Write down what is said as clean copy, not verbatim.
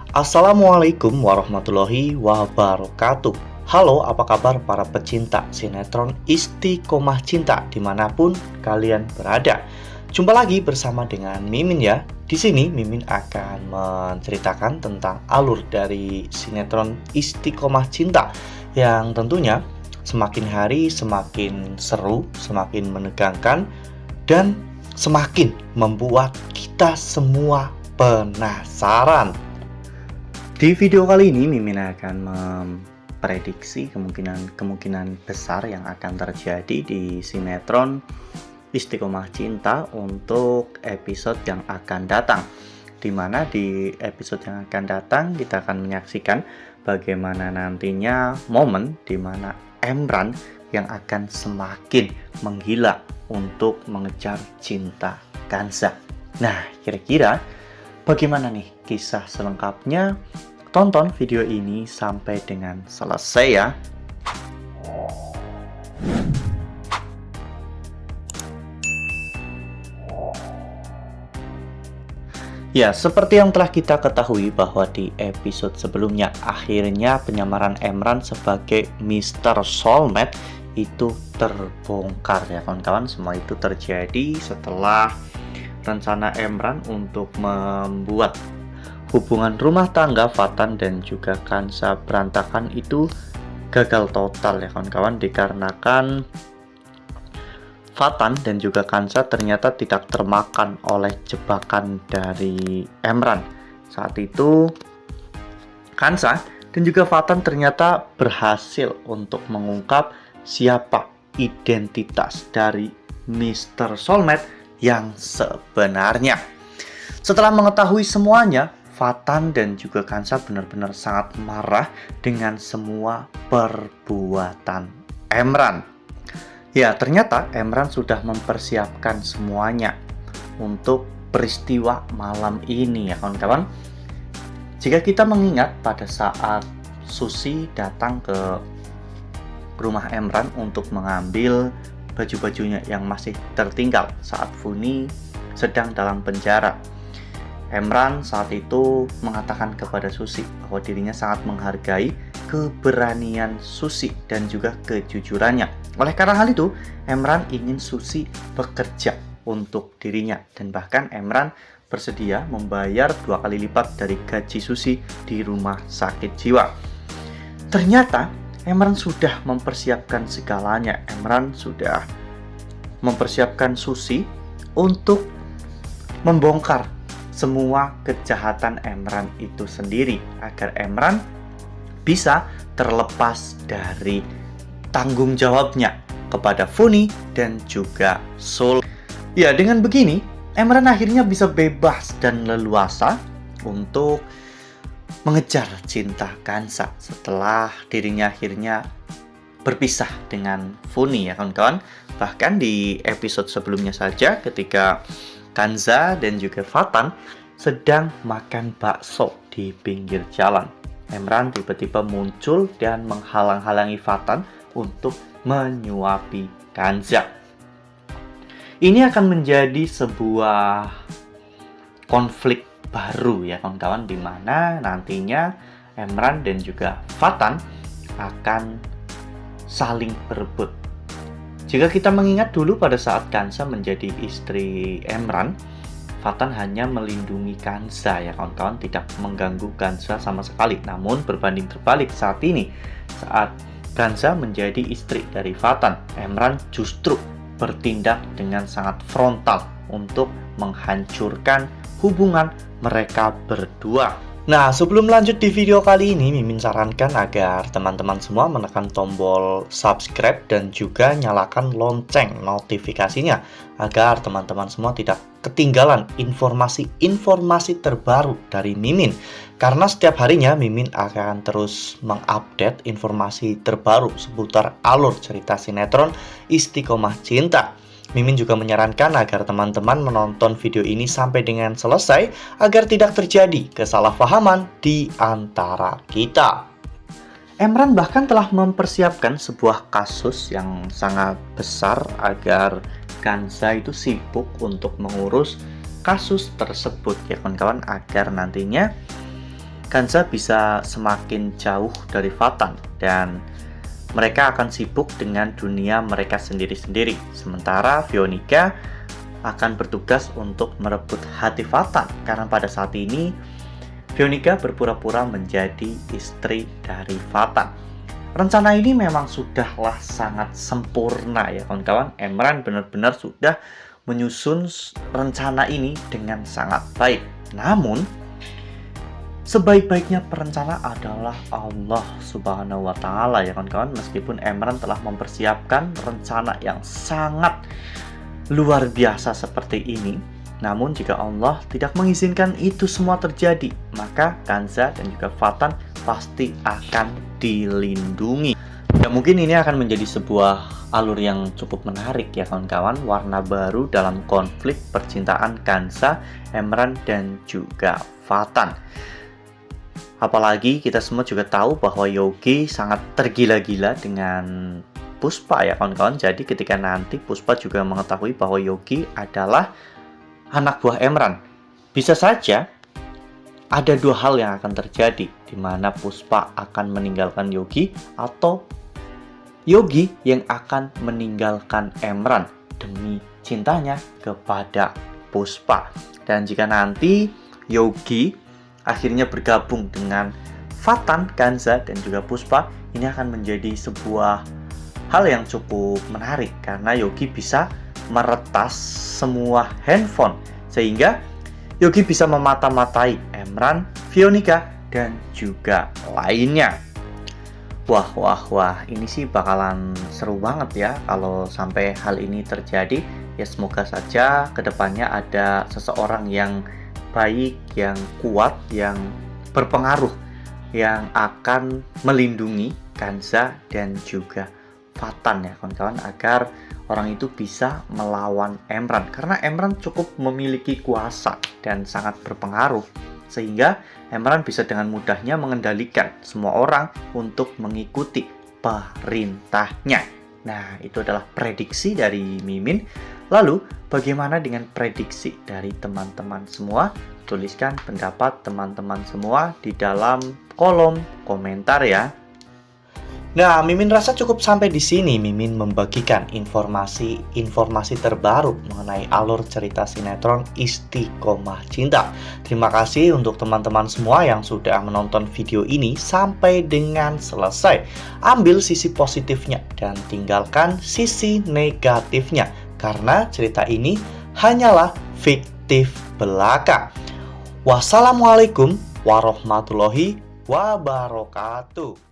Assalamualaikum warahmatullahi wabarakatuh. Halo, apa kabar para pecinta sinetron Istiqomah Cinta dimanapun kalian berada? Jumpa lagi bersama dengan Mimin ya. Di sini Mimin akan menceritakan tentang alur dari sinetron Istiqomah Cinta yang tentunya semakin hari semakin seru, semakin menegangkan, dan semakin membuat kita semua penasaran. Di video kali ini Mimin akan memprediksi kemungkinan besar yang akan terjadi di sinetron Istiqomah Cinta untuk episode yang akan datang. Dimana di episode yang akan datang kita akan menyaksikan bagaimana nantinya momen dimana Emran yang akan semakin menggila untuk mengejar cinta Kanza. Nah, kira-kira bagaimana nih kisah selengkapnya? Tonton video ini sampai dengan selesai ya. Ya, seperti yang telah kita ketahui bahwa di episode sebelumnya akhirnya penyamaran Emran sebagai Mr. Soulmate itu terbongkar ya kawan-kawan. Semua itu terjadi setelah rencana Emran untuk membuat hubungan rumah tangga Fatan dan juga Kanza berantakan itu gagal total ya kawan-kawan, dikarenakan Fatan dan juga Kanza ternyata tidak termakan oleh jebakan dari Emran. Saat itu Kanza dan juga Fatan ternyata berhasil untuk mengungkap siapa identitas dari Mr. Soulmate yang sebenarnya. Setelah mengetahui semuanya, Fatan dan juga Kanza benar-benar sangat marah dengan semua perbuatan Emran. Ya, ternyata Emran sudah mempersiapkan semuanya untuk peristiwa malam ini ya kawan-kawan. Jika kita mengingat pada saat Susi datang ke rumah Emran untuk mengambil baju-bajunya yang masih tertinggal saat Funi sedang dalam penjara, Emran saat itu mengatakan kepada Susi bahwa dirinya sangat menghargai keberanian Susi dan juga kejujurannya. Oleh karena hal itu, Emran ingin Susi bekerja untuk dirinya, dan bahkan Emran bersedia membayar 2 kali lipat dari gaji Susi di rumah sakit jiwa. Ternyata Emran sudah mempersiapkan segalanya. Emran sudah mempersiapkan Susi untuk membongkar semua kejahatan Emran itu sendiri, agar Emran bisa terlepas dari tanggung jawabnya kepada Funi dan juga Soul. Ya, dengan begini Emran akhirnya bisa bebas dan leluasa untuk mengejar cinta Kanza setelah dirinya akhirnya berpisah dengan Funi ya kawan-kawan. Bahkan di episode sebelumnya saja, ketika Kanza dan juga Fatan sedang makan bakso di pinggir jalan, Emran tiba-tiba muncul dan menghalang-halangi Fatan untuk menyuapi Kanza. Ini akan menjadi sebuah konflik baru ya kawan-kawan, di mana nantinya Emran dan juga Fatan akan saling berebut. Jika kita mengingat dulu pada saat Kanza menjadi istri Emran, Fatan hanya melindungi Kanza ya kawan-kawan, tidak mengganggu Kanza sama sekali. Namun berbanding terbalik saat ini, saat Kanza menjadi istri dari Fatan, Emran justru bertindak dengan sangat frontal untuk menghancurkan hubungan mereka berdua. Nah, sebelum lanjut di video kali ini, Mimin sarankan agar teman-teman semua menekan tombol subscribe dan juga nyalakan lonceng notifikasinya, agar teman-teman semua tidak ketinggalan informasi-informasi terbaru dari Mimin. Karena setiap harinya Mimin akan terus mengupdate informasi terbaru seputar alur cerita sinetron Istiqomah Cinta. Mimin juga menyarankan agar teman-teman menonton video ini sampai dengan selesai agar tidak terjadi kesalahpahaman di antara kita. Emran bahkan telah mempersiapkan sebuah kasus yang sangat besar agar Kanza itu sibuk untuk mengurus kasus tersebut ya kawan-kawan, agar nantinya Kanza bisa semakin jauh dari Vatan dan mereka akan sibuk dengan dunia mereka sendiri-sendiri. Sementara Veronica akan bertugas untuk merebut hati Vatan karena pada saat ini Veronica berpura-pura menjadi istri dari Vatan. Rencana ini memang sudahlah sangat sempurna ya kawan-kawan. Emran benar-benar sudah menyusun rencana ini dengan sangat baik. Namun sebaik-baiknya perencana adalah Allah Subhanahu wa Ta'ala ya kawan-kawan. Meskipun Emran telah mempersiapkan rencana yang sangat luar biasa seperti ini, namun jika Allah tidak mengizinkan itu semua terjadi, maka Kanza dan juga Vatan pasti akan dilindungi. Ya mungkin ini akan menjadi sebuah alur yang cukup menarik ya kawan-kawan. Warna baru dalam konflik percintaan Kanza, Emran dan juga Vatan. Apalagi kita semua juga tahu bahwa Yogi sangat tergila-gila dengan Puspa ya kawan-kawan. Jadi ketika nanti Puspa juga mengetahui bahwa Yogi adalah anak buah Emran, bisa saja ada dua hal yang akan terjadi, di mana Puspa akan meninggalkan Yogi atau Yogi yang akan meninggalkan Emran demi cintanya kepada Puspa. Dan jika nanti Yogi akhirnya bergabung dengan Vatan, Kanza, dan juga Puspa, ini akan menjadi sebuah hal yang cukup menarik karena Yogi bisa meretas semua handphone sehingga Yogi bisa memata-matai Emran, Veronica, dan juga lainnya. Wah, ini sih bakalan seru banget ya kalau sampai hal ini terjadi. Ya semoga saja kedepannya ada seseorang yang baik, yang kuat, yang berpengaruh, yang akan melindungi Kanza dan juga Vatan ya kawan-kawan, agar orang itu bisa melawan Emran karena Emran cukup memiliki kuasa dan sangat berpengaruh sehingga Emran bisa dengan mudahnya mengendalikan semua orang untuk mengikuti perintahnya. Nah, itu adalah prediksi dari Mimin. Lalu, bagaimana dengan prediksi dari teman-teman semua? Tuliskan pendapat teman-teman semua di dalam kolom komentar ya. Nah, Mimin rasa cukup sampai di sini. Mimin membagikan informasi terbaru mengenai alur cerita sinetron Istiqomah Cinta. Terima kasih untuk teman-teman semua yang sudah menonton video ini sampai dengan selesai. Ambil sisi positifnya dan tinggalkan sisi negatifnya, karena cerita ini hanyalah fiktif belaka. Wassalamualaikum warahmatullahi wabarakatuh.